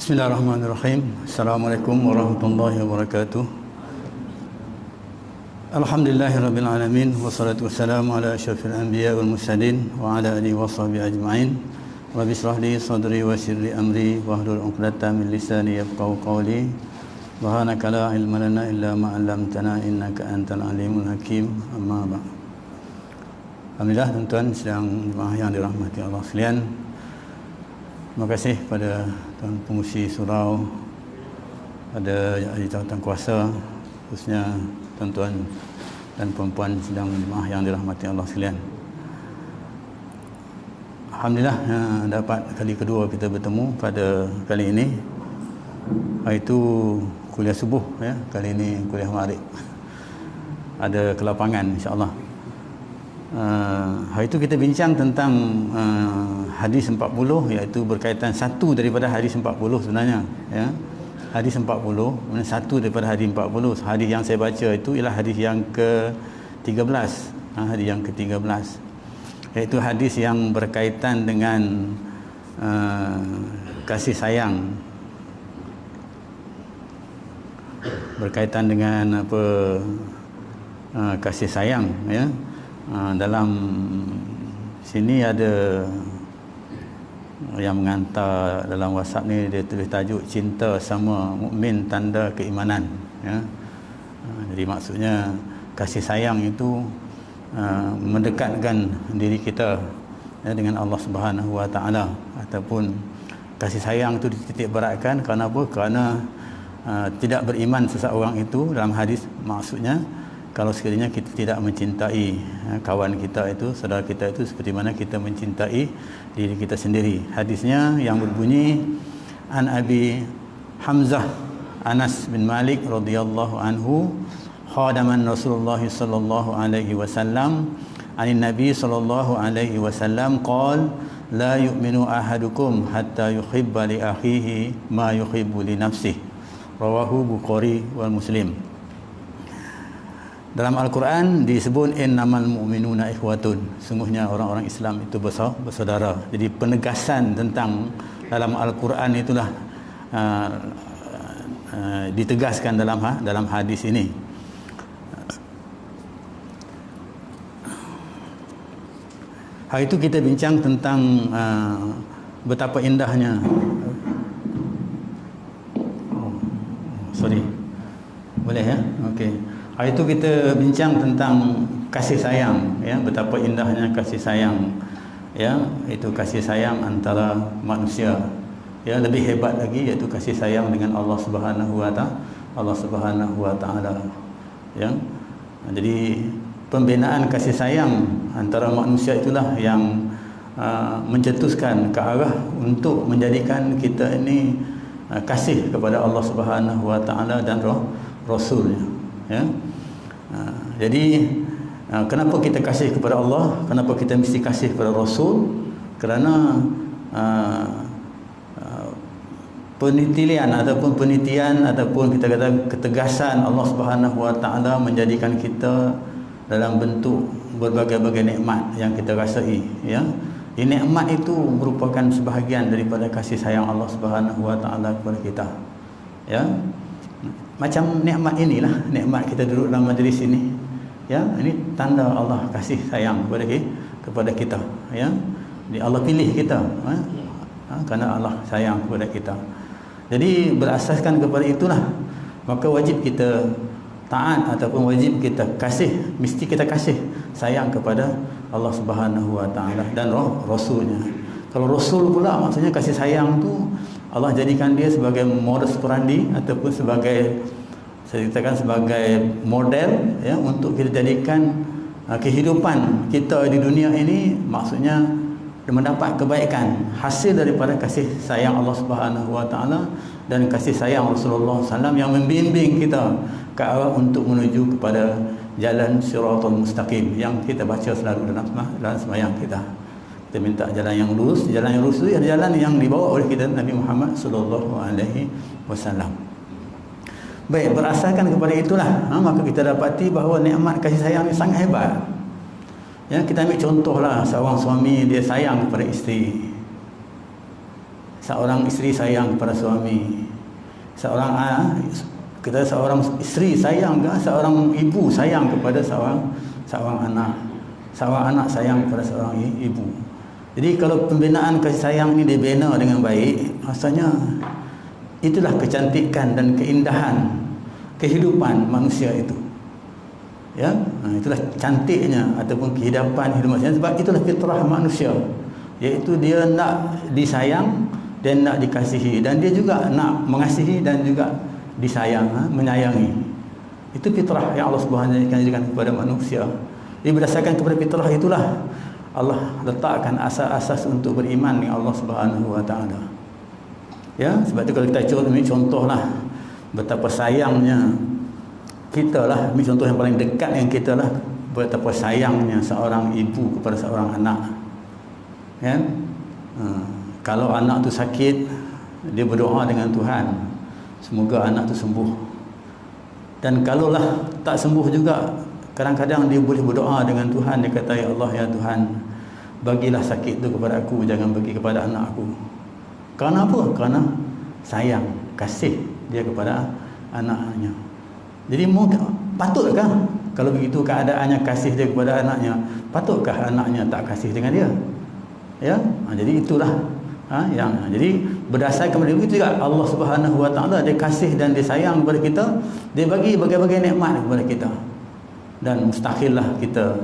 Bismillahirrahmanirrahim. Assalamualaikum warahmatullahi wabarakatuh. Alhamdulillahirabbil alamin wassalatu wassalamu ala asyrafil anbiya wal mursalin wa ala alihi washabihi ajmain. Rabbi shrah li sadri wa yassir li amri wahlul 'uqdatam min lisani yafqahu qawli. Subhanaka la ilma lana illa ma 'allamtana innaka antal alimul hakim. Amma ba'd. Alhamdulillah tuan-tuan sedang jemaah yang dirahmati Allah sekalian. Terima kasih pada Tuan Pengurusi Surau, pada ahli jawatan kuasa, khususnya tuan-tuan dan puan-puan sedang jemaah yang dirahmati Allah sekalian. Alhamdulillah dapat kali kedua kita bertemu pada kali ini, iaitu kuliah subuh ya. Kali ini kuliah maghrib. Ada kelapangan insya-Allah. Hari itu kita bincang tentang hadis 40, iaitu berkaitan satu daripada hadis 40 sebenarnya ya. Hadis 40, satu daripada hadis 40. Hadis yang saya baca itu ialah hadis yang ke-13. Hadis yang ke-13, iaitu hadis yang berkaitan dengan kasih sayang. Berkaitan dengan apa? Kasih sayang ya. Dalam sini ada yang mengantar dalam WhatsApp ni, dia tulis tajuk cinta sama mukmin tanda keimanan ya. Jadi maksudnya kasih sayang itu mendekatkan diri kita ya, dengan Allah Subhanahu Wa Taala, ataupun kasih sayang itu dititik beratkan kerana apa? Kerana tidak beriman seseorang itu, dalam hadis maksudnya kalau sekiranya kita tidak mencintai kawan kita itu, saudara kita itu, seperti mana kita mencintai diri kita sendiri. Hadisnya yang berbunyi, An Abi Hamzah Anas bin Malik radhiyallahu anhu, khadaman Rasulullah sallallahu alaihi wasallam, anin Nabi sallallahu alaihi wasallam qala la yu'minu ahadukum hatta yuhibba li akhihi ma yuhibbu li nafsihi. Rawahu Bukhari wal Muslim. Dalam Al-Quran disebut innamal mu'minuna ikhwatun, sungguhnya orang-orang Islam itu bersaudara. Jadi penegasan tentang dalam Al-Quran itulah ditegaskan dalam hadis ini. Hari itu kita bincang tentang betapa indahnya boleh ya? Okey. Hari itu kita bincang tentang kasih sayang ya, betapa indahnya kasih sayang ya, itu kasih sayang antara manusia ya. Lebih hebat lagi iaitu kasih sayang dengan Allah Subhanahu Wa Taala ya. Jadi pembinaan kasih sayang antara manusia itulah yang mencetuskan ke arah untuk menjadikan kita ini kasih kepada Allah Subhanahu Wa Taala dan Rasulnya ya. Jadi kenapa kita kasih kepada Allah, kenapa kita mesti kasih kepada Rasul? Kerana penelitian ataupun kita kata ketegasan Allah Subhanahu Wa Taala menjadikan kita dalam bentuk berbagai-bagai nikmat yang kita rasai ya. Nikmat itu merupakan sebahagian daripada kasih sayang Allah Subhanahu Wa Taala kepada kita ya. Macam nikmat inilah, nikmat kita duduk dalam majlis ini ya, ini tanda Allah kasih sayang kepada kita ya. Jadi Allah pilih kita kerana Allah sayang kepada kita. Jadi berasaskan kepada itulah, maka wajib kita taat ataupun wajib kita kasih, mesti kita kasih sayang kepada Allah Subhanahu Wa Taala dan Rasulnya. Kalau Rasul pula maksudnya kasih sayang tu Allah jadikan dia sebagai modus operandi ataupun sebagai, saya katakan sebagai model ya, untuk kita jadikan kehidupan kita di dunia ini, maksudnya mendapat kebaikan hasil daripada kasih sayang Allah Subhanahu Wa Taala dan kasih sayang Rasulullah SAW yang membimbing kita ke arah untuk menuju kepada jalan Siratal Mustaqim yang kita baca selalu dalam sembahyang kita. Kita minta jalan yang lurus. Jalan yang lurus itu adalah jalan yang dibawa oleh kita Nabi Muhammad sallallahu alaihi wasallam. Baik, berdasarkan kepada itulah maka kita dapati bahawa nikmat kasih sayang ini sangat hebat. Ya, kita ambil contohlah seorang suami dia sayang kepada isteri. seorang isteri sayang kepada suami, seorang isteri sayang, seorang ibu sayang kepada seorang anak, seorang anak sayang kepada seorang ibu. Jadi kalau pembinaan kasih sayang ini dibina dengan baik, rasanya itulah kecantikan dan keindahan kehidupan manusia itu. Ya, itulah cantiknya ataupun kehidupan hidup manusia, sebab itulah fitrah manusia, iaitu dia nak disayang dan nak dikasihi, dan dia juga nak mengasihi dan juga disayang, menyayangi. Itu fitrah yang Allah Subhanahu wa taala jadikan kepada manusia. Jadi berdasarkan kepada fitrah itulah Allah letakkan asas-asas untuk beriman dengan Allah Subhanahu wa taala. Ya, sebab itu kalau kita ambil contohlah betapa sayangnya kita lah, ambil contoh yang paling dekat yang kita lah, betapa sayangnya seorang ibu kepada seorang anak. Kan? Kalau anak tu sakit, dia berdoa dengan Tuhan, semoga anak tu sembuh. Dan kalaulah tak sembuh juga, kadang-kadang dia boleh berdoa dengan Tuhan. Dia kata, ya Allah, ya Tuhan, bagilah sakit tu kepada aku, jangan bagi kepada anak aku. Kerana apa? Kerana sayang, kasih dia kepada anaknya. Jadi patutkah kalau begitu keadaannya kasih dia kepada anaknya, patutkah anaknya tak kasih dengan dia? Ya, jadi itulah jadi berdasarkan kepada itu juga Allah Subhanahu wa taala, dia kasih dan dia sayang kepada kita, dia bagi berbagai nikmat kepada kita. Dan mustahillah kita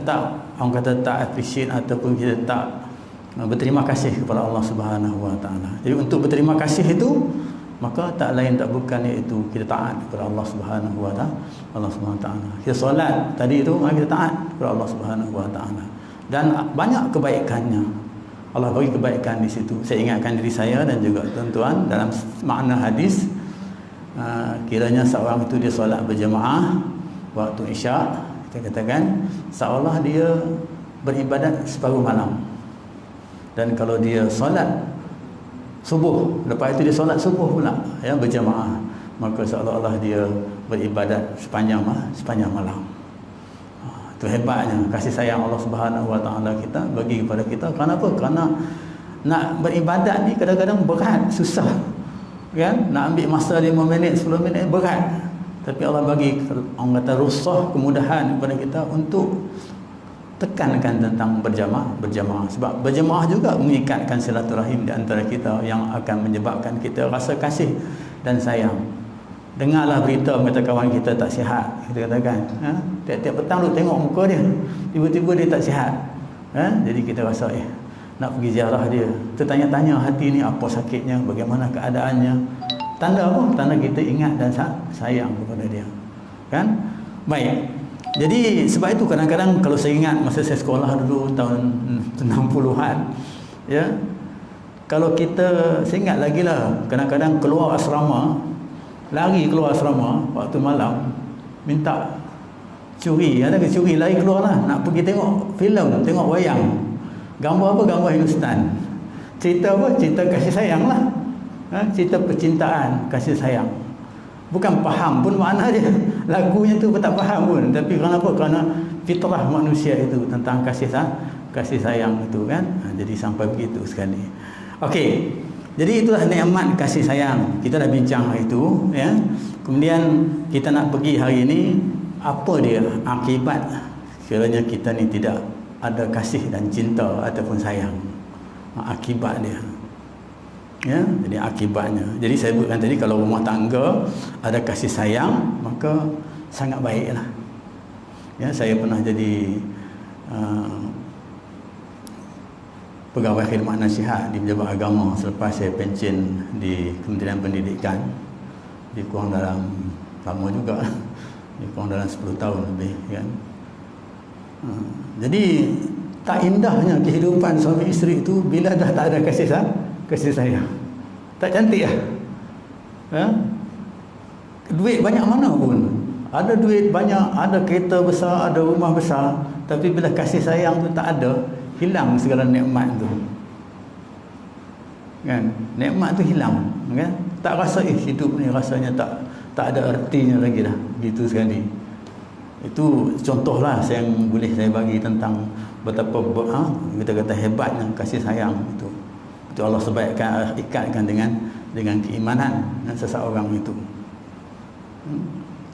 tak, orang kata tak appreciate ataupun kita tak berterima kasih kepada Allah Subhanahu wa taala. Jadi untuk berterima kasih itu, maka tak lain tak bukan iaitu kita taat kepada Allah Subhanahu wa taala. Allah Subhanahu wa taala. Kita solat tadi itu, kita taat kepada Allah Subhanahu wa taala. Dan banyak kebaikannya. Allah bagi kebaikan di situ. Saya ingatkan diri saya dan juga tuan-tuan dalam makna hadis, kiranya seorang itu dia solat berjemaah waktu Isyak, kita katakan seolah dia beribadat separuh malam. Dan kalau dia solat subuh, lepas itu dia solat subuh pula, berjemaah, maka seolah-olah dia beribadat sepanjang malam. Itu hebatnya kasih sayang Allah Subhanahu wa taala kita bagi kepada kita. Kenapa? Kerana nak beribadat ni kadang-kadang berat, susah. Kan? Nak ambil masa 5 minit, 10 minit berat. Tapi Allah bagi, orang kata, rusah, kemudahan kepada kita untuk tekankan tentang berjamaah. Sebab berjamaah juga mengikatkan silaturahim di antara kita yang akan menyebabkan kita rasa kasih dan sayang. Dengarlah berita kata kawan kita tak sihat, kita katakan, tiap-tiap petang tu tengok muka dia, tiba-tiba dia tak sihat. Jadi kita rasa nak pergi ziarah dia, kita tanya-tanya hati ni apa sakitnya, bagaimana keadaannya. Tanda apa? Tanda kita ingat dan sayang kepada dia. Kan? Baik. Jadi sebab itu kadang-kadang kalau saya ingat masa saya sekolah dulu tahun 60-an, kalau kita, saya ingat lagi lah, kadang-kadang keluar asrama, lari keluar asrama waktu malam, minta curi, lari keluar lah, nak pergi tengok filem, tengok wayang. Gambar apa? Gambar Hindustan. Cerita apa? Cerita kasih sayang lah. Cerita percintaan, kasih sayang. Bukan faham pun makna dia, lagunya tu pun tak faham pun, tapi kenapa? Kerana fitrah manusia itu tentang kasih sayang itu kan. Jadi sampai begitu sekali. Okey, jadi itulah nikmat kasih sayang. Kita dah bincang hari itu, Kemudian kita nak pergi hari ini, apa dia akibat kiranya kita ni tidak ada kasih dan cinta ataupun sayang. Akibat dia. Jadi akibatnya. Jadi saya sebutkan tadi, kalau rumah tangga ada kasih sayang, maka sangat baiklah. Saya pernah jadi pegawai khidmat nasihat di Pejabat Agama selepas saya pencen di Kementerian Pendidikan. Di kurang dalam, lama juga, di kurang dalam 10 tahun lebih kan. Jadi tak indahnya kehidupan suami isteri itu bila dah tak ada kasih sayang. Tak cantik lah. Duit banyak mana pun, ada duit banyak, ada kereta besar, ada rumah besar, tapi bila kasih sayang tu tak ada, hilang segala nikmat tu. Kan? Nikmat tu hilang, kan? Tak rasa hidup ni rasanya tak ada artinya lagi dah. Gitu sekali. Itu contohlah yang boleh saya bagi tentang betapa kita kata hebatnya kasih sayang itu. Itu Itu Allah sebaikkan ikatkan dengan keimanan seseorang itu.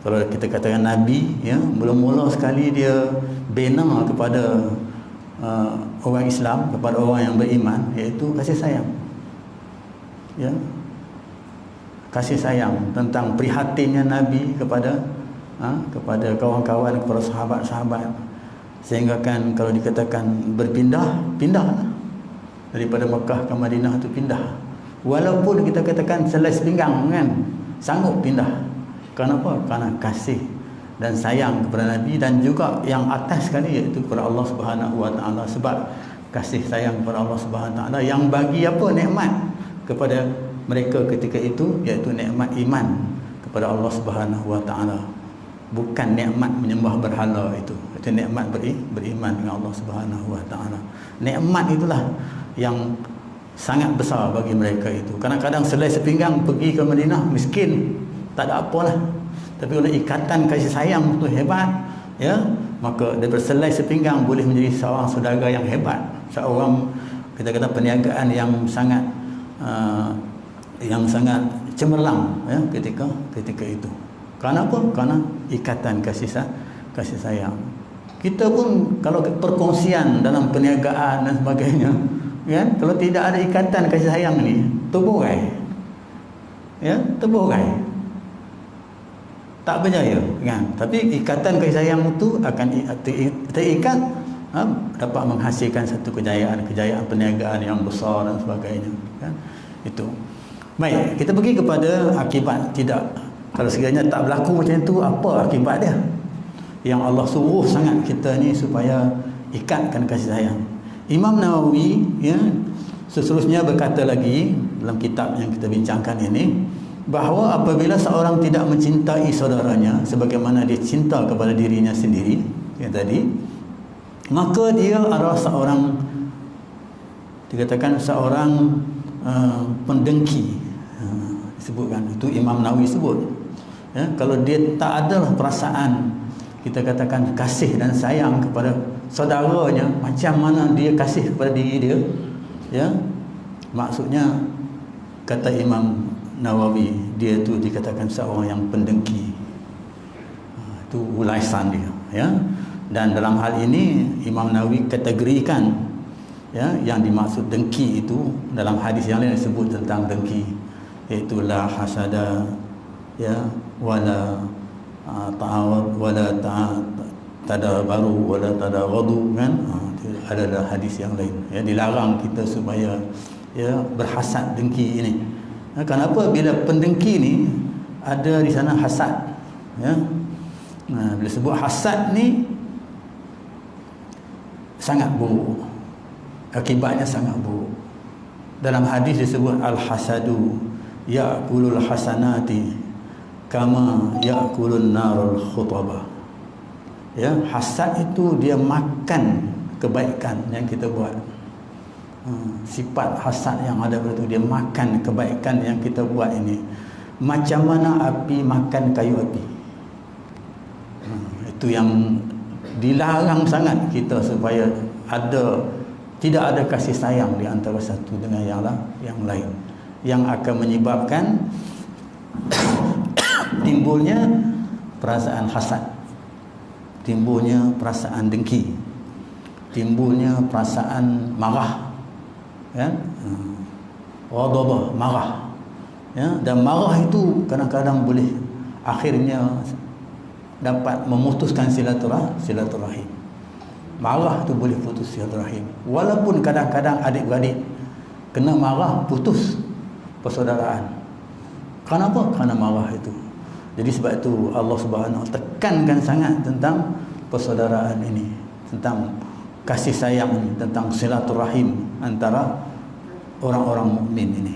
Kalau kita katakan Nabi, ya, mula-mula sekali dia bina kepada orang Islam, kepada orang yang beriman, iaitu kasih sayang. Ya, kasih sayang, tentang prihatinnya Nabi kepada kawan-kawan, kepada sahabat-sahabat, sehingga kan kalau dikatakan berpindah, pindahlah daripada Mekah ke Madinah itu pindah, walaupun kita katakan selai sepinggang kan, sanggup pindah. Kenapa? Karena kasih dan sayang kepada Nabi, dan juga yang atas sekali iaitu kepada Allah Subhanahu Wa Taala. Sebab kasih sayang kepada Allah Subhanahu Wa Taala yang bagi apa nikmat kepada mereka ketika itu, iaitu nikmat iman kepada Allah Subhanahu Wa Taala, bukan nikmat menyembah berhala. Itu nikmat beriman dengan Allah Subhanahu Wa Taala. Nikmat itulah yang sangat besar bagi mereka itu. Kadang-kadang selai sepinggang pergi ke Madinah, miskin, tak ada apalah, tapi oleh ikatan kasih sayang itu hebat, ya, maka daripada selai sepinggang boleh menjadi seorang saudara yang hebat, seorang kita kata perniagaan yang sangat cemerlang, ya, ketika itu. Kenapa? Karena ikatan kasih sayang. Kita pun kalau perkongsian dalam perniagaan dan sebagainya, kan, kalau tidak ada ikatan kasih sayang ni, terburai, ya, terburai, tak berjaya, kan. Tapi ikatan kasih sayang itu akan terikat, dapat menghasilkan satu kejayaan perniagaan yang besar dan sebagainya, kan. Itu. Baik, kita pergi kepada akibat. Tidak, kalau sekiranya tak berlaku macam itu, apa akibat dia? Yang Allah suruh sangat kita ni supaya ikatkan kasih sayang. Imam Nawawi, ya, seterusnya berkata lagi dalam kitab yang kita bincangkan ini, bahawa apabila seorang tidak mencintai saudaranya sebagaimana dia cinta kepada dirinya sendiri, yang tadi, maka dia adalah seorang, dikatakan seorang pendengki, disebutkan itu Imam Nawawi sebut, ya, kalau dia tak adalah perasaan, kita katakan kasih dan sayang kepada saudaranya macam mana dia kasih kepada diri dia, ya, maksudnya kata Imam Nawawi, dia tu dikatakan seorang yang pendengki. Itu ulaisan dia, ya. Dan dalam hal ini Imam Nawawi kategorikan, ya, yang dimaksud dengki itu dalam hadis yang lain disebut tentang dengki, iaitu la hasada, ya, wala ta'awad, wala tadabaru, wala tadaghadu, kan. Ada hadis yang lain, ya, dilarang kita supaya, ya, berhasad, dengki ini. Kenapa? Bila pendengki ni ada di sana hasad, ya. Bila sebut hasad ni sangat buruk, akibatnya sangat buruk. Dalam hadis disebut al-hasadu ya'kulul hasanati kama ya'kulun narul khutabah. Ya, hasad itu dia makan kebaikan yang kita buat. Sifat hasad yang ada itu, dia makan kebaikan yang kita buat ini macam mana api makan kayu api. Itu yang dilarang sangat kita supaya tidak ada kasih sayang di antara satu dengan yang lain, yang akan menyebabkan timbulnya perasaan hasad, timbulnya perasaan dengki, timbulnya perasaan marah, kan, ghadabah, marah, ya. Dan marah itu kadang-kadang boleh akhirnya dapat memutuskan silaturahim. Marah tu boleh putus silaturahim, walaupun kadang-kadang adik-beradik kena marah putus persaudaraan. Kenapa? Kerana marah itu. Jadi sebab itu Allah Subhanahu Wa tekankan sangat tentang persaudaraan ini, tentang kasih sayang ini, tentang silaturahim antara orang-orang mukmin ini.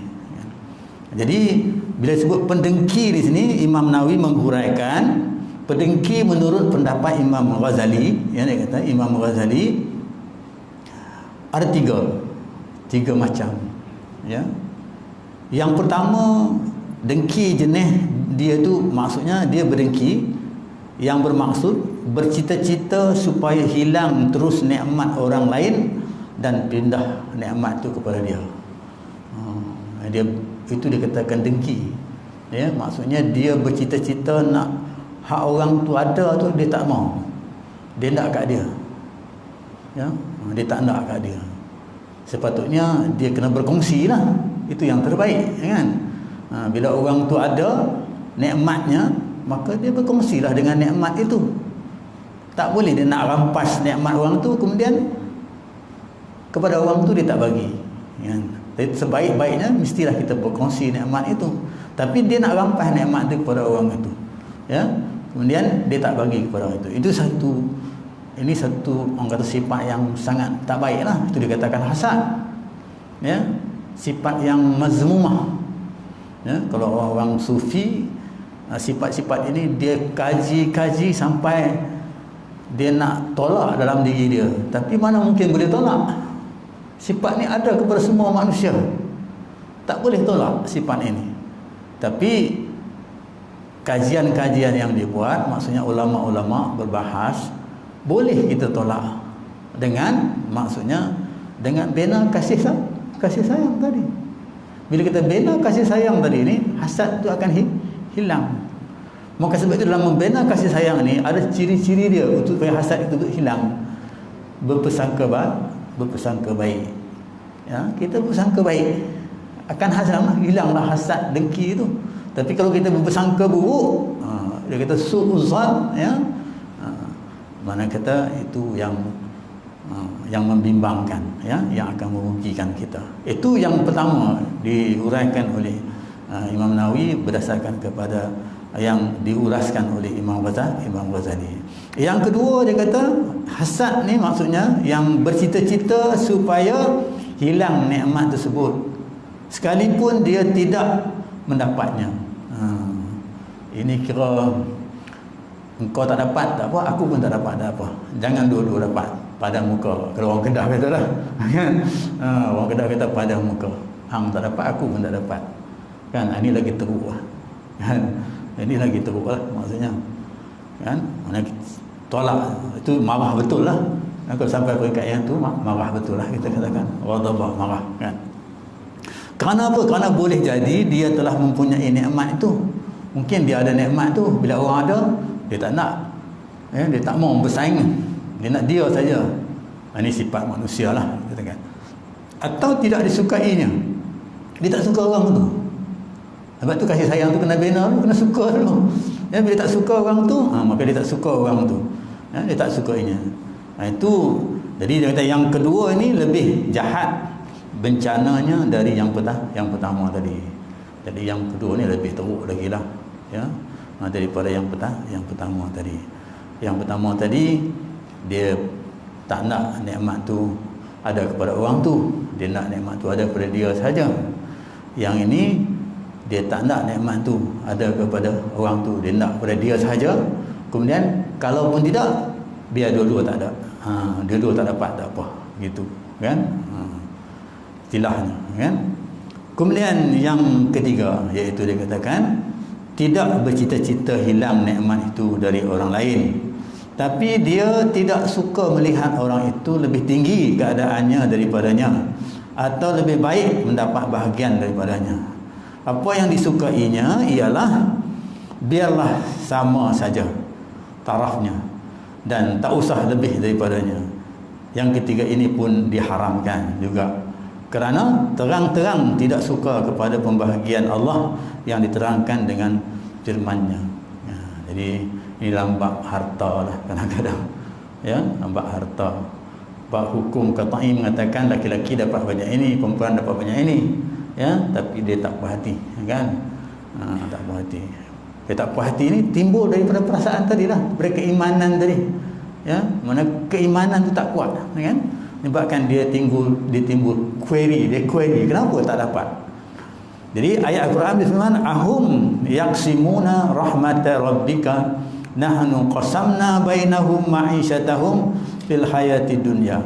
Jadi bila sebut pendengki di sini, Imam Nawawi menghuraikan pendengki menurut pendapat Imam Ghazali, ya, dia kata Imam Ghazali ada tiga macam, ya. Yang pertama, dengki jenis dia tu maksudnya dia berdengki yang bermaksud bercita-cita supaya hilang terus nikmat orang lain dan pindah nikmat tu kepada dia. Dia itu dikatakan dengki. Ya, maksudnya dia bercita-cita nak hak orang tu ada tu, dia tak mau. Dia nak kat dia. Ya, dia tak nak kat dia. Sepatutnya dia kena berkongsi lah. Itu yang terbaik, kan? Bila orang tu ada nikmatnya, maka dia berkongsilah dengan nikmat itu. Tak boleh dia nak rampas nikmat orang tu kemudian kepada orang tu dia tak bagi, kan? Sebaik-baiknya mestilah kita berkongsi nikmat itu. Tapi dia nak rampas nikmat itu kepada orang itu, ya, kemudian dia tak bagi kepada orang itu. Ini satu orang kata sifat yang sangat tak baik lah. Itu dikatakan hasad, ya, sifat yang mazmumah, ya. Kalau orang sufi, sifat-sifat ini dia kaji sampai dia nak tolak dalam diri dia, tapi mana mungkin boleh tolak. Sifat ni ada kepada semua manusia, tak boleh tolak sifat ini. Tapi kajian-kajian yang dibuat, maksudnya ulama-ulama berbahas, boleh kita tolak dengan, maksudnya dengan bina kasih sayang tadi. Bila kita bina kasih sayang tadi ni, hasad tu akan hilang. Maka sebab itu dalam membina kasih sayang ni ada ciri-ciri dia untuk supaya hasad itu hilang. Berprasangka baik. Ya, kita bersangka baik, akan hilanglah hasad, dengki itu. Tapi kalau kita berprasangka buruk, dia kata su'uzan, ya, mana kata itu yang membimbangkan, ya, yang akan merugikan kita. Itu yang pertama diuraikan oleh Imam Nawawi berdasarkan kepada yang diuraskan oleh Imam Ghazali. Yang kedua, dia kata hasad ni maksudnya yang bercita-cita supaya hilang nikmat tersebut sekalipun dia tidak mendapatnya. Ini kira engkau tak dapat, tak apa, aku pun tak dapat, tak apa. Jangan dua-dua dapat pada muka. Kalau orang Kedah kata lah, kan? Orang Kedah kata pada muka. Hang tak dapat, aku pun tak dapat. Kan? Ini lagi teruk lah. Kan? Ini lagi teruk lah maksudnya. Kan? Mana tolak, itu marah betul lah. Kalau sampai peringkat yang tu, marah betul lah kita katakan. Ghadabah, marah, kan? Kerana apa? Kerana boleh jadi dia telah mempunyai nikmat itu. Mungkin dia ada nikmat tu, bila orang ada, dia tak nak, ya, dia tak mau bersaing, dia nak dia saja. Ini sifat manusia lah, katakan. Atau tidak disukainya, dia tak suka orang tu. Sebab tu kasih sayang tu kena bina dulu, kena suka dulu. Ya, bila tak suka orang tu, maka dia tak suka orang tu, ya, dia tak sukainya. Itu jadi dia kata yang kedua ini lebih jahat bencananya dari yang pertama tadi. Jadi yang kedua ni lebih teruk lagi lah, ya, daripada yang pertama tadi. Yang pertama tadi dia tak nak nikmat tu ada kepada orang tu, dia nak nikmat tu ada kepada dia saja. Yang ini dia tak nak nikmat tu ada kepada orang tu, dia nak kepada dia saja. Kemudian kalaupun tidak, biar dua-dua tak ada, dua-dua tak dapat, tak apa, gitu, kan? Istilahnya, kan? Kemudian yang ketiga, iaitu dia katakan tidak bercita-cita hilang nikmat itu dari orang lain, tapi dia tidak suka melihat orang itu lebih tinggi keadaannya daripadanya atau lebih baik mendapat bahagian daripadanya. Apa yang disukainya ialah biarlah sama saja tarafnya dan tak usah lebih daripadanya. Yang ketiga ini pun diharamkan juga, kerana terang-terang tidak suka kepada pembahagian Allah yang diterangkan dengan firman-Nya. Ya, jadi ini dalam bab harta lah kadang-kadang, ya, bab harta. Bab hukum qat'i mengatakan laki-laki dapat banyak ini, perempuan dapat banyak ini, ya, tapi dia tak puas hati, kan? Tak puas hati. Dia tak puas hati ini timbul daripada perasaan tadi lah, daripada keimanan tadi, ya, mana keimanan tu tak kuat, kan? Menyebabkan dia timbul query, kenapa tak dapat. Jadi ayat Al-Quran berfirman, ahum yaqsimuna rahmata rabbika nahnu qasamna bainahum ma'isyatahum fil hayati dunya.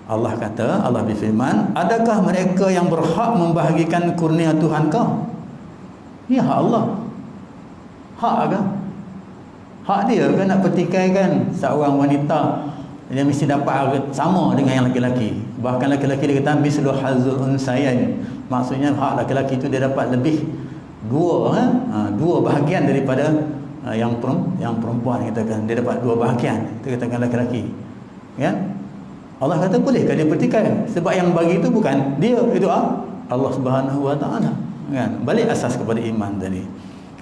Allah kata, Allah berfirman, adakah mereka yang berhak membahagikan kurnia Tuhan kau? Ini hak Allah. Hak kan? Hak dia kan nak pertikaikan seorang wanita dia mesti dapat sama dengan yang laki-laki. Bahkan laki-laki dia kata mislu hazul unsayain, maksudnya hak laki-laki itu dia dapat lebih dua bahagian daripada yang perempuan, katakan dia dapat dua bahagian, kita katakan laki-laki, kan? Allah kata bolehkah dia pertikaian? Sebab yang bagi itu bukan dia, itu Allah Subhanahu Wa Taala, kan? Balik asas kepada iman tadi,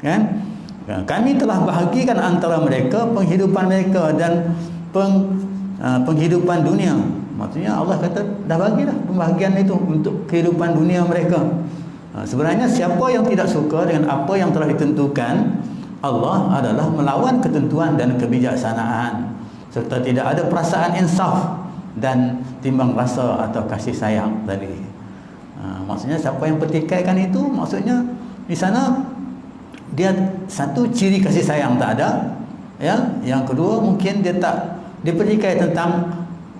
kan? Kami telah bahagikan antara mereka penghidupan mereka dan penghidupan dunia. Maksudnya Allah kata dah bagilah pembahagian itu untuk kehidupan dunia mereka. Sebenarnya siapa yang tidak suka dengan apa yang telah ditentukan Allah adalah melawan ketentuan dan kebijaksanaan, serta tidak ada perasaan insaf dan timbang rasa atau kasih sayang tadi. Maksudnya siapa yang pertikaikan itu, maksudnya di sana dia satu ciri kasih sayang tak ada, ya. Yang kedua mungkin dia tak dipertikai tentang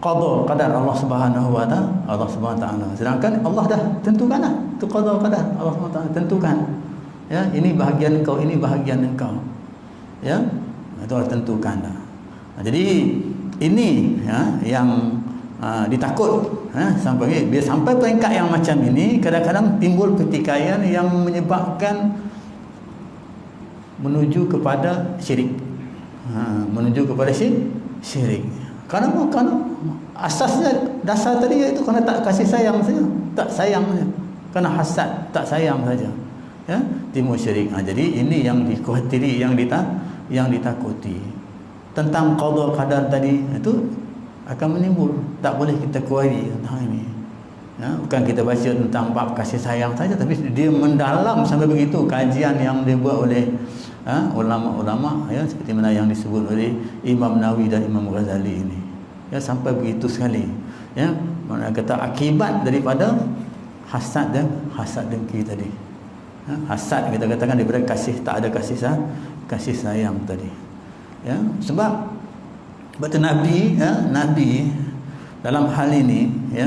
qada qadar Allah Subhanahu Wa Taala. Sedangkan Allah dah tentukan dah, itu qada qadar Allah Subhanahu Wa Taala tentukan. Ya, ini bahagian engkau, ini bahagian engkau. Ya, itu Allah tentukan dah. Jadi ini yang ditakut sampai bila sampai peringkat yang macam ini, kadang-kadang timbul pertikaian yang menyebabkan menuju kepada syirik. Menuju kepada syirik. Kerana asasnya dasar tadi iaitu kerana tak kasih sayang saja, tak sayang saja. Kerana hasad, tak sayang saja. Ya, timbul syirik. Jadi ini yang dikhawatiri, yang ditakuti. Tentang qada qadar tadi itu akan menimbul, tak boleh kita query tentang ini. Ya, bukan kita baca tentang bab kasih sayang saja, tapi dia mendalam sampai begitu kajian yang dibuat oleh ulama-ulama, ya, seperti mana yang disebut oleh Imam Nawawi dan Imam Ghazali ini, ya, sampai begitu sekali, ya. Mana kata akibat daripada hasad dan dengki tadi, ya, hasad kita katakan daripada kasih, tak ada kasih sayang tadi, ya. Sebab Nabi, ya, Nabi dalam hal ini, ya,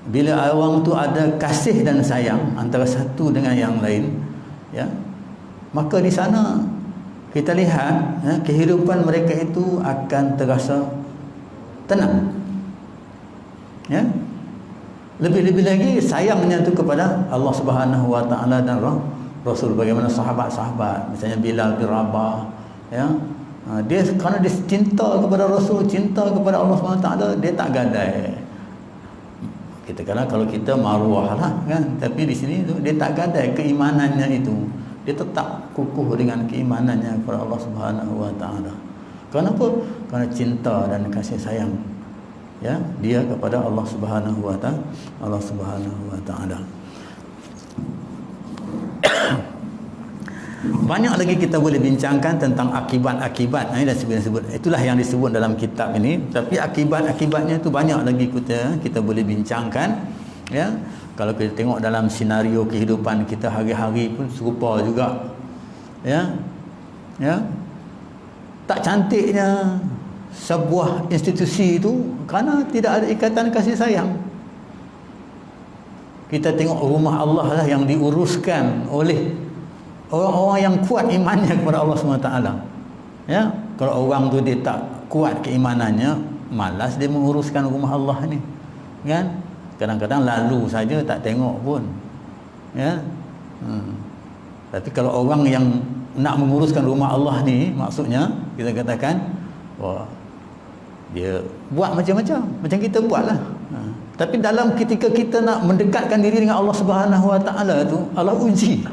bila orang tu ada kasih dan sayang antara satu dengan yang lain, ya, maka di sana kita lihat, ya, kehidupan mereka itu akan terasa tenang, ya. Lebih-lebih lagi sayangnya itu kepada Allah Subhanahu Wa Taala dan Rasul. Bagaimana sahabat-sahabat, misalnya Bilal bin Rabah, ya, dia kerana dia cinta kepada Rasul, cinta kepada Allah Subhanahu Wa Taala, dia tak gadai. Kita kata kalau kita maruah lah, kan, tapi di sini tu dia tak gadai keimanannya itu. Dia tetap kukuh dengan keimanannya kepada Allah Subhanahu Wa Taala. Kenapa? Kerana cinta dan kasih sayang, ya, dia kepada Allah Subhanahu Wa Taala. Banyak lagi kita boleh bincangkan tentang akibat-akibat dan sebut. Itulah yang disebut dalam kitab ini. Tapi akibat-akibatnya itu banyak lagi kita boleh bincangkan, ya. Kalau kita tengok dalam senario kehidupan kita hari-hari pun serupa juga, ya. Ya. Tak cantiknya sebuah institusi itu kerana tidak ada ikatan kasih sayang. Kita tengok rumah Allah lah yang diuruskan oleh orang-orang yang kuat imannya kepada Allah SWT. Ya, kalau orang tu dia tak kuat keimanannya, malas dia menguruskan rumah Allah ni, kan? Kadang-kadang lalu saja tak tengok pun, ya. Tapi kalau orang yang nak menguruskan rumah Allah ni, maksudnya kita katakan, wah, dia buat macam-macam, macam kita buatlah. Tapi dalam ketika kita nak mendekatkan diri dengan Allah Subhanahu Wa Taala tu, Allah uji.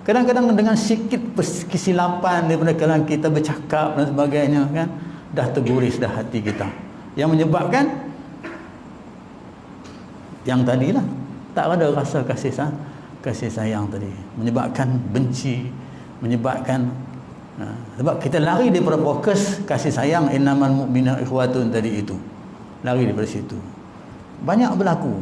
Kadang-kadang dengan sikit kesilapan daripada kalangan kita bercakap dan sebagainya, kan, dah terguris dah hati kita, yang menyebabkan yang tadilah tak ada rasa kasih sayang tadi, menyebabkan benci, menyebabkan sebab kita lari daripada fokus kasih sayang, innamal mu'minuna ikhwatun tadi itu, lari daripada situ. Banyak berlaku,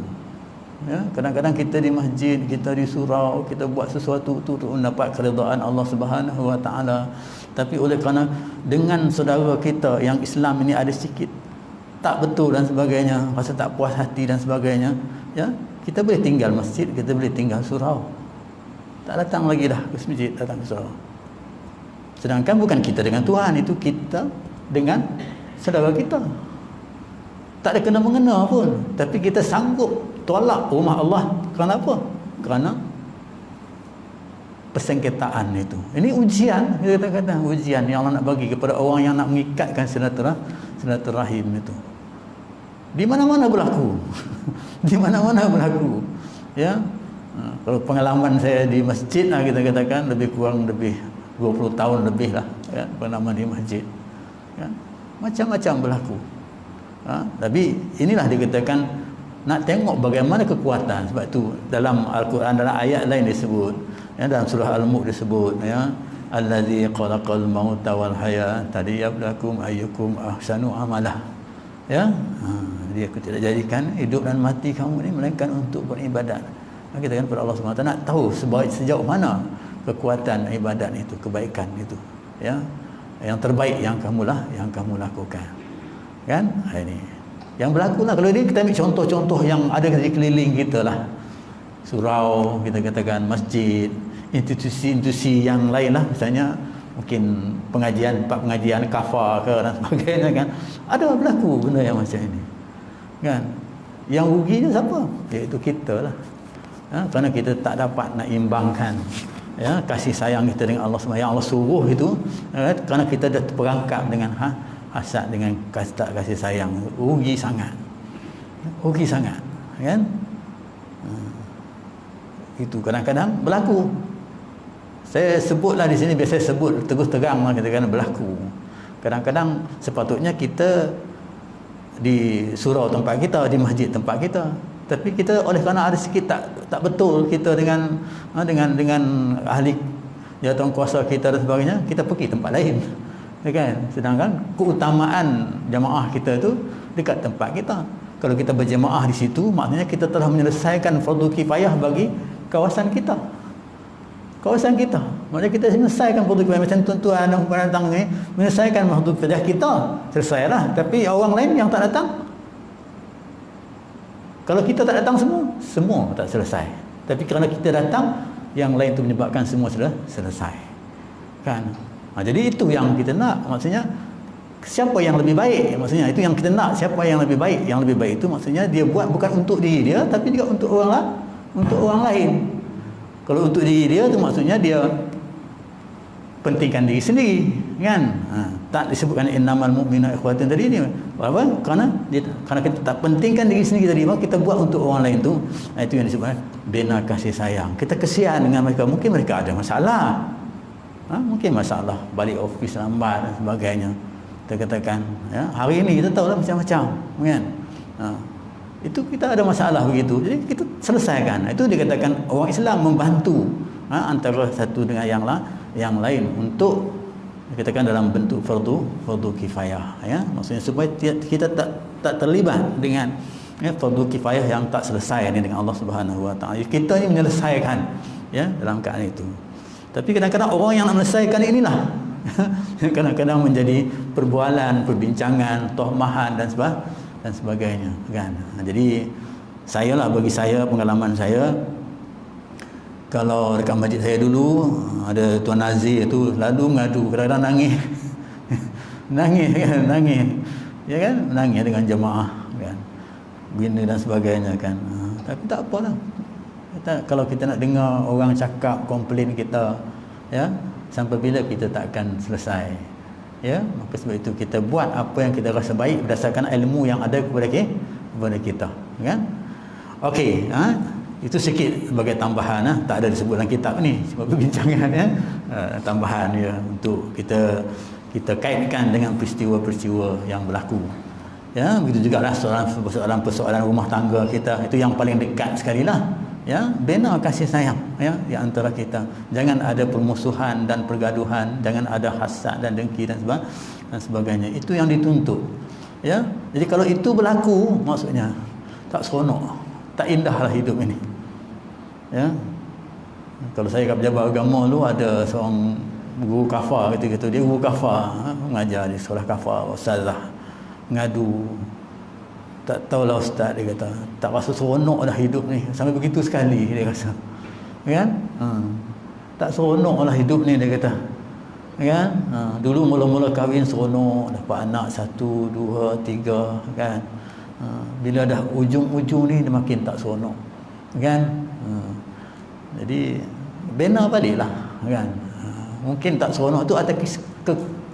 ya. Kadang-kadang kita di masjid, kita di surau, kita buat sesuatu tu untuk mendapat keridaan Allah Subhanahu Wa Taala, tapi oleh kerana dengan saudara kita yang Islam ini ada sikit tak betul dan sebagainya, rasa tak puas hati dan sebagainya, ya, kita boleh tinggal masjid, kita boleh tinggal surau, tak datang lagi dah ke masjid, datang ke surau. Sedangkan bukan kita dengan Tuhan, itu kita dengan saudara kita. Tak ada kena-mengena pun, tapi kita sanggup tolak rumah Allah. Kerana apa? Kerana persengketaan itu. Ini ujian, kita kata ujian yang Allah nak bagi kepada orang yang nak mengikatkan silaturahim itu. Di mana-mana berlaku. Di mana-mana berlaku. Ya. Kalau pengalaman saya di masjid lah, kita katakan lebih 20 tahun lebih lah, ya, pengalaman di masjid. Ya. Macam-macam berlaku. Tapi inilah dikatakan nak tengok bagaimana kekuatan. Sebab tu dalam Al-Quran, dalam ayat lain disebut, ya, dalam surah Al-Mulk disebut, ya, allazi khalaqal mauta wal hayata liyabluwakum ayyukum ahsanu amala. Ya, jadi aku tidak jadikan hidup dan mati kamu ni melainkan untuk beribadat. Kita kan pada Allah SWT nak tahu sejauh mana kekuatan ibadat itu, kebaikan itu, ya, yang terbaik yang kamu lakukan. Kan? Ini yang berlaku lah. Kalau ini kita ambil contoh-contoh yang ada di keliling kita lah, surau, kita katakan masjid, institusi-institusi yang lain lah, misalnya mungkin pengajian kafar ke dan sebagainya, kan, ada berlaku benda yang macam ini, kan. Yang ruginya siapa? Iaitu kita lah, kerana kita tak dapat nak imbangkan, ya, kasih sayang kita dengan Allah SWT yang Allah suruh itu, kerana kita dah terperangkap dengan hasad, dengan kasih sayang. Rugi sangat, kan. Itu kadang-kadang berlaku. Saya sebutlah di sini, biasa sebut terus terang lah, kita kena berlaku. Kadang-kadang sepatutnya kita di surau tempat kita, di masjid tempat kita, tapi kita oleh kerana ada sikit tak betul kita dengan ahli jawatan kuasa kita dan sebagainya, kita pergi tempat lain, kan. Sedangkan keutamaan jamaah kita tu dekat tempat kita. Kalau kita berjemaah di situ, maknanya kita telah menyelesaikan fardu kifayah bagi kawasan kita. Maksudnya kita menyelesaikan fardu kifayah. Macam tuan-tuan yang datang ni menyelesaikan fardu kifayah kita, selesailah. Tapi orang lain yang tak datang, kalau kita tak datang semua tak selesai. Tapi kerana kita datang, yang lain tu menyebabkan semua sudah selesai, kan. Jadi itu yang kita nak, maksudnya siapa yang lebih baik, maksudnya itu yang kita nak, siapa yang lebih baik. Yang lebih baik itu maksudnya dia buat bukan untuk diri dia, tapi juga untuk orang lain. Kalau untuk diri dia tu maksudnya dia pentingkan diri sendiri, kan. Tak disebutkan innamal mu'minuna ikhwatun tadi ni apa? Kerana kita tak pentingkan diri sendiri tadi, maka kita buat untuk orang lain tu. Itu yang disebutkan bina kasih sayang. Kita kesian dengan mereka, mungkin mereka ada masalah, mungkin masalah balik office lambat dan sebagainya. Kita katakan, ya, hari ini kita tahu lah macam-macam, kan. Itu kita ada masalah begitu, jadi kita selesaikan. Itu dikatakan orang Islam membantu antara satu dengan yang lain untuk dikatakan dalam bentuk fardu kifayah, ya. Maksudnya supaya kita tak terlibat dengan, ya, fardu kifayah yang tak selesai ni dengan Allah Subhanahu Wa Taala. Kita ni menyelesaikan, ya, dalam keadaan itu. Tapi kadang-kadang orang yang nak menyelesaikan inilah kadang-kadang menjadi perbualan, perbincangan, tohmahan dan sebagainya, kan. Jadi bagi saya, pengalaman saya, kalau dekat masjid saya dulu ada Tuan Nazir tu lalu mengadu, kadang-kadang nangis ya kan, menangis dengan jemaah, kan, bina dan sebagainya, kan. Tapi tak apalah, kalau kita nak dengar orang cakap, komplain kita, ya, sampai bila kita tak akan selesai, ya. Maka sebab itu kita buat apa yang kita rasa baik berdasarkan ilmu yang ada kepada kita, kan. Okey, itu sikit sebagai tambahan, tak ada disebut dalam kitab ni, sebab perbincangan, ya, tambahan, ya, untuk kita kaitkan dengan peristiwa-peristiwa yang berlaku, ya. Begitu juga lah persoalan rumah tangga kita, itu yang paling dekat sekali lah, ya. Bina kasih sayang, ya, di antara kita. Jangan ada permusuhan dan pergaduhan, jangan ada hasad dan dengki dan sebagainya. Itu yang dituntut, ya. Jadi kalau itu berlaku, maksudnya tak seronok, tak indahlah hidup ini, ya. Kalau saya kat pejabat agama tu ada seorang guru kafar, kata dia guru kafar, mengajar di sekolah kafar, ustazah, ngadu, tak tahulah ustaz, dia kata tak rasa seronok dah hidup ni, sampai begitu sekali dia rasa, kan. Tak seronok lah hidup ni, dia kata, kan. Dulu mula-mula kahwin seronok, dapat anak 1, 2, 3 kan. Bila dah ujung-ujung ni dia makin tak seronok kan. Jadi bina baliklah kan. Mungkin tak seronok tu atas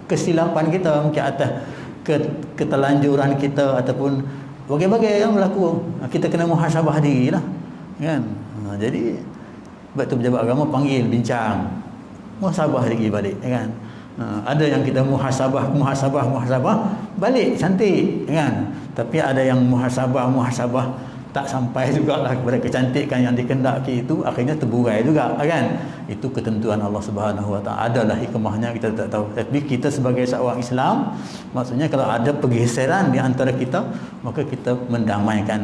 kesilapan kita, mungkin atas keterlanjuran kita ataupun bagai-bagai yang berlaku. Kita kena muhasabah diri lah kan. Jadi sebab tu pejabat agama panggil bincang, muhasabah diri balik kan. Ada yang kita muhasabah balik cantik kan. Tapi ada yang muhasabah tak sampai jugalah kepada kecantikan yang dikendaki itu, akhirnya terburai juga kan. Itu ketentuan Allah Subhanahu Wa Taala. Adalah hikmahnya kita tak tahu. Tapi kita sebagai seorang Islam, maksudnya kalau ada pergeseran di antara kita, maka kita mendamaikan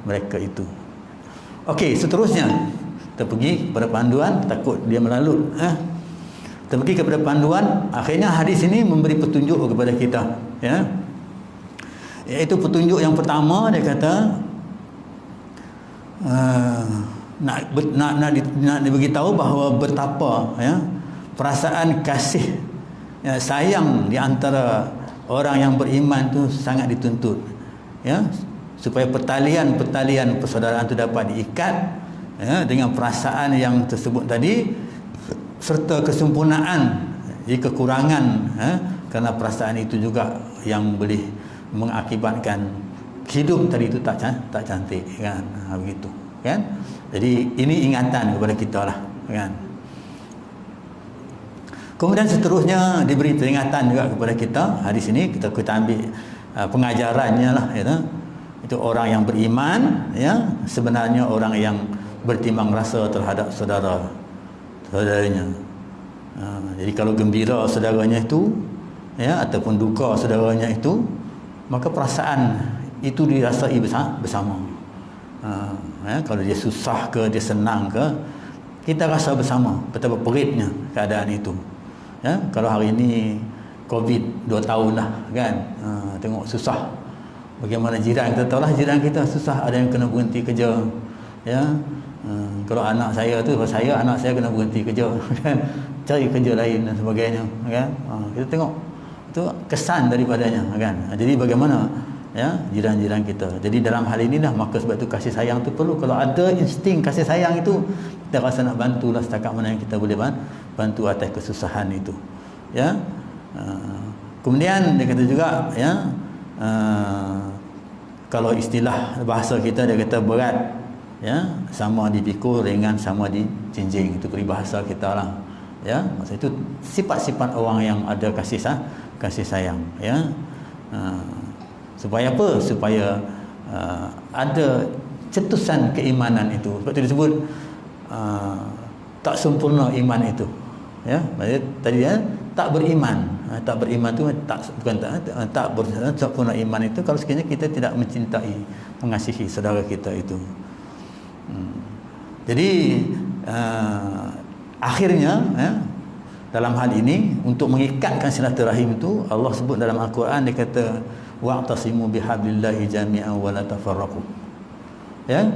mereka itu. Okey, seterusnya kita pergi kepada panduan, takut dia melalut. Kita pergi kepada panduan. Akhirnya hadis ini memberi petunjuk kepada kita, ya. Iaitu petunjuk yang pertama, dia kata nak diberitahu bahawa betapa, ya, perasaan kasih, ya, sayang di antara orang yang beriman tu sangat dituntut, ya, supaya pertalian persaudaraan itu dapat diikat, ya, dengan perasaan yang tersebut tadi, serta kesempurnaan jika kekurangan, ya, kerana perasaan itu juga yang boleh mengakibatkan hidup tadi itu tak cantik kan. Begitu kan. Jadi ini ingatan kepada kita lah kan. Kemudian seterusnya diberi peringatan juga kepada kita. Hadis ini kita ambil pengajarannya lah, ya. Itu orang yang beriman, ya, sebenarnya orang yang bertimbang rasa terhadap saudaranya. Jadi kalau gembira saudaranya itu, ya, ataupun duka saudaranya itu, maka perasaan itu dirasai bersama. Ya, kalau dia susah ke, dia senang ke, kita rasa bersama betapa peritnya keadaan itu. Ya, kalau hari ini COVID 2 tahun lah kan, tengok susah. Bagaimana jiran kita, tahulah jiran kita susah, ada yang kena berhenti kerja, ya. Kalau anak saya tu, anak saya kena berhenti kerja kan, cari kerja lain dan sebagainya kan. Kita tengok itu kesan daripadanya kan. Jadi bagaimana, ya, jiran-jiran kita. Jadi dalam hal inilah, maka sebab itu kasih sayang tu perlu. Kalau ada insting kasih sayang itu, kita rasa nak bantulah setakat mana yang kita boleh bantu atas kesusahan itu, ya. Kemudian dia kata juga, ya, kalau istilah bahasa kita, dia kata berat, ya, sama dipikul, ringan sama dijinjing. Itu peribahasa kita lah, ya. Maksud itu sifat-sifat orang yang ada kasih sayang, ya. Supaya apa? Supaya ada cetusan keimanan itu. Sebab itu disebut tak sempurna iman itu, ya. Maksudnya tadi, ya, tak beriman. Tak beriman tu bukan tak sempurna iman itu kalau sekiranya kita tidak mencintai, mengasihi saudara kita itu. Jadi akhirnya, ya, dalam hal ini untuk mengikatkan silaturahim itu, Allah sebut dalam Al-Quran, dia kata wa'tasimu bihablillahi jami'an wa la tafarraqu, ya.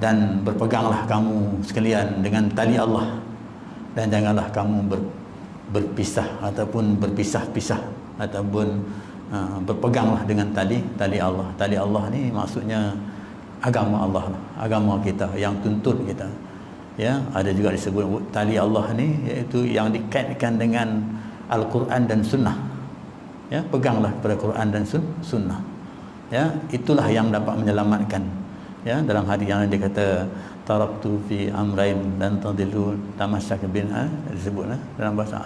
Dan berpeganglah kamu sekalian dengan tali Allah, dan janganlah kamu berpisah ataupun berpisah-pisah, ataupun berpeganglah dengan tali Allah. Tali Allah ni maksudnya agama Allah, agama kita yang tuntut kita, ya. Ada juga disebut tali Allah ni iaitu yang dikaitkan dengan Al-Quran dan Sunnah, ya. Peganglah pada Quran dan Sunnah, ya. Itulah yang dapat menyelamatkan, ya. Dalam hadis yang dia kata taraktu fi amrain dan tadillu tamassak bin, disebutlah dalam bahasa,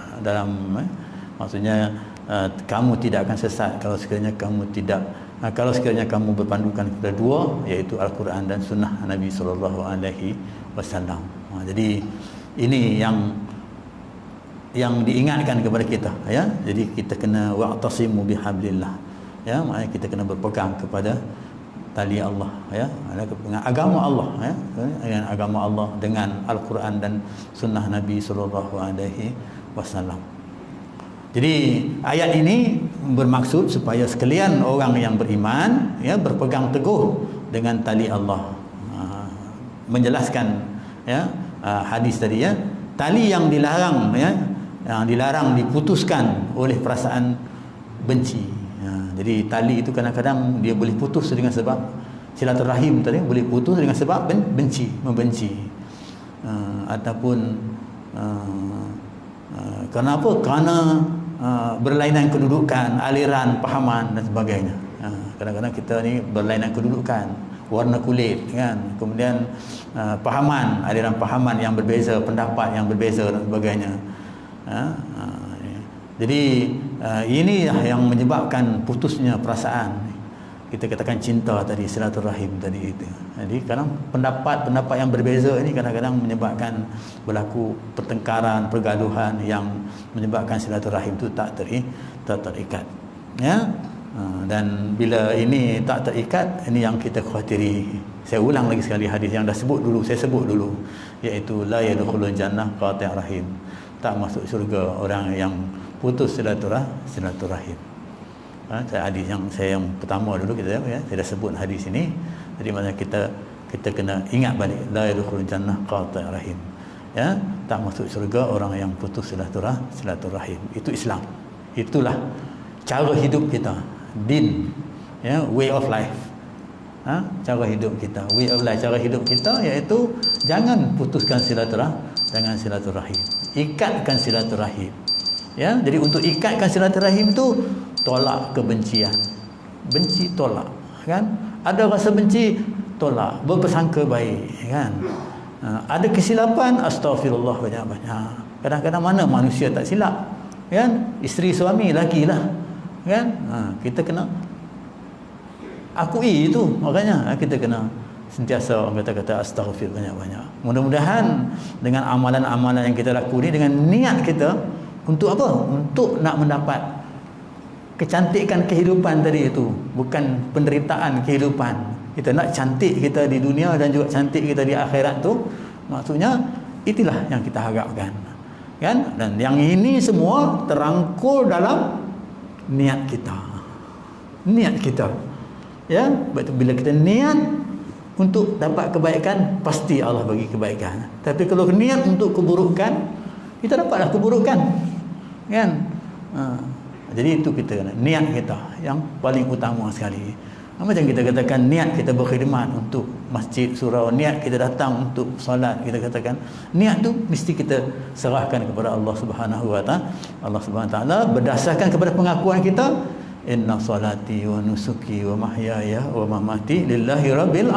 maksudnya kamu tidak akan sesat kalau sekiranya kamu berpandukan kepada dua, iaitu Al-Quran dan Sunnah Nabi sallallahu alaihi wasallam. Jadi ini yang diingatkan kepada kita, ya. Jadi kita kena wa'tasimu bihablillah, ya. Maknanya kita kena berpegang kepada tali Allah, ya, dengan agama Allah, ya, dengan agama Allah, dengan Al-Quran dan Sunnah Nabi sallallahu alaihi wasallam. Jadi ayat ini bermaksud supaya sekalian orang yang beriman, ya, berpegang teguh dengan tali Allah. Menjelaskan, ya, hadis tadi, ya, tali yang dilarang, ya, yang dilarang, diputuskan oleh perasaan benci. Jadi tali itu kadang-kadang dia boleh putus dengan sebab silaturahim tadi, boleh putus dengan sebab membenci. Ataupun kenapa? Kerana berlainan kedudukan, aliran, pahaman dan sebagainya. Kadang-kadang kita ni berlainan kedudukan, warna kulit kan, kemudian pahaman, aliran pahaman yang berbeza, pendapat yang berbeza dan sebagainya. Jadi ini yang menyebabkan putusnya perasaan. Kita katakan cinta tadi, silaturahim tadi itu. Jadi kadang pendapat yang berbeza ini kadang-kadang menyebabkan berlaku pertengkaran, pergaduhan yang menyebabkan silaturahim itu tak terikat. Ya. Dan bila ini tak terikat, ini yang kita khawatiri. Saya ulang lagi sekali hadis yang saya sebut dulu, iaitu la yadkhulul jannah qati' rahim. Tak masuk syurga orang yang putus silaturahim. Hadis yang pertama dulu saya dah sebut hadis ini. Jadi maknanya kita kena ingat balik, la yadkhulul jannah qati' rahim. Ya, tak masuk syurga orang yang putus silaturahim. Itu Islam. Itulah cara hidup kita. Din, ya, way of life. Cara hidup kita, way of life, cara hidup kita iaitu jangan putuskan silaturahim. Ikatkan silaturahim. Ya, jadi untuk ikatkan silaturahim tu tolak kebencian. Benci tolak, kan? Ada rasa benci tolak, berpersangka baik, kan? Ada kesilapan, astaghfirullah banyak-banyak. Kadang-kadang mana manusia tak silap, kan? Isteri suami lakilah, kan? Kita kena akui itu. Makanya kita kena sentiasa orang kata astaghfir banyak-banyak. Mudah-mudahan dengan amalan-amalan yang kita lakukan ini, dengan niat kita untuk apa? Untuk nak mendapat kecantikan kehidupan tadi itu, bukan penderitaan kehidupan. Kita nak cantik kita di dunia dan juga cantik kita di akhirat tu. Maksudnya itulah yang kita harapkan, kan? Dan yang ini semua terangkul dalam niat kita. Ya, bila kita niat untuk dapat kebaikan, pasti Allah bagi kebaikan. Tapi kalau niat untuk keburukan, kita dapatlah keburukan, kan? Jadi itu kita kena, niat kita yang paling utama sekali. Macam kita katakan niat kita berkhidmat untuk masjid, surau, niat kita datang untuk solat, kita katakan niat tu mesti kita serahkan kepada Allah Subhanahu wa taala. Allah Subhanahu wa taala berdasarkan kepada pengakuan kita, inna salati wa nusuki wa mahyaya wa mamati lillahi rabbil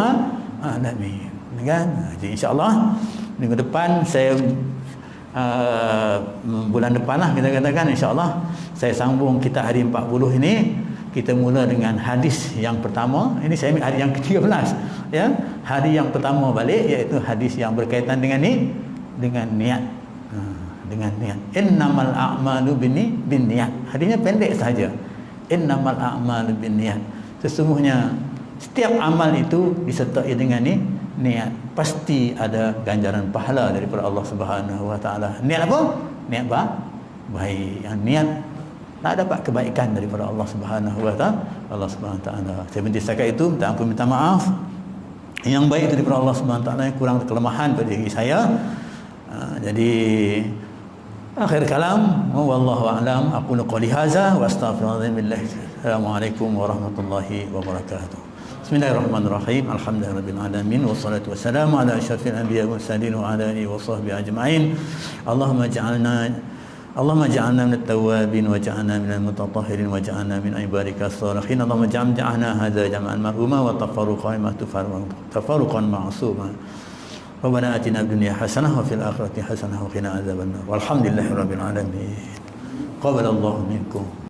alamin. Kan? Jadi insya-Allah minggu depan saya bulan depan lah kita katakan, insya-Allah saya sambung kita hari 40 ini. Kita mula dengan hadis yang pertama. Ini saya ambil hari yang ke-13, ya. Hari yang pertama balik iaitu hadis yang berkaitan dengan niat. Dengan niat. Innamal a'malu binniyat. Hadisnya pendek saja. Innamal a'malu binniyat. Sesungguhnya setiap amal itu disertai dengan niat. Pasti ada ganjaran pahala daripada Allah Subhanahu wa taala. Niat apa? Niat baik. Yang niat nak dapat kebaikan daripada Allah Subhanahu wa taala. Allah Subhanahu wa taala. Saya berhenti setakat itu, minta maaf. Yang baik itu daripada Allah Subhanahu wa taala, yang kurang kelemahan pada diri saya. Jadi akhir kalam, wallahu a'lam, aqulu qouli hadza wa astaghfirullahi billahi. Assalamualaikum warahmatullahi wabarakatuh. Bismillahirrahmanirrahim. Alhamdulillahirabbil alamin wassalatu wassalamu ala asyrafil anbiya'i wal mursalin wa ala alihi wa sahbihi ajma'in. Allahumma ja'alna minat tawwabin wa ja'alna minal mutatahhirin wa ja'alna min ibadika as-salihin. Allahumma ja'alna hadza jam'an marhuma wa tafarruqan ma'suma. Rabbana atina fid dunya hasanah wa fil akhirati hasanah wa qina adzabannar. Walhamdulillahirabbil alamin. Qabalallahu minkum.